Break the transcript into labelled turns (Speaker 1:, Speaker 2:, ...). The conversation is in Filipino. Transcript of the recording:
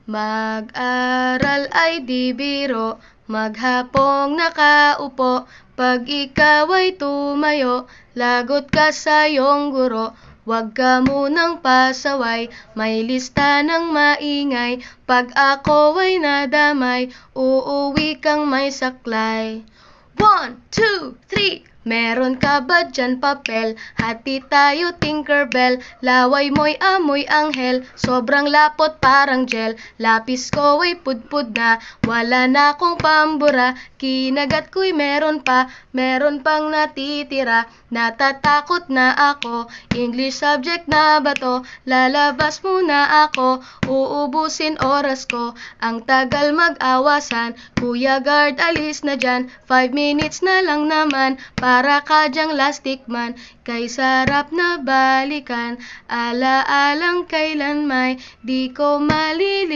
Speaker 1: Mag-aral ay di biro, maghapong nakaupo. Pag ikaw ay tumayo, lagot ka sa iyong guro. Huwag ka munang pasaway, may lista ng maingay. Pag ako ay nadamay, uuwi kang may saklay. 1, 2, 3. Meron ka ba dyan papel? Hati tayo Tinkerbell. Laway mo'y amoy anghel, sobrang lapot parang gel. Lapis ko ay pudpud na, wala na akong pambura. Kinagat ko'y meron pang natitira. Natatakot na ako, English subject na ba to? Lalabas muna ako, uubusin oras ko. Ang tagal mag-awasan, Kuya Guard alis na dyan. 5 minutes na lang naman, para ka dyang lastic man. Kay sarap na balikan, ala-alang kailan may di ko malilimutan.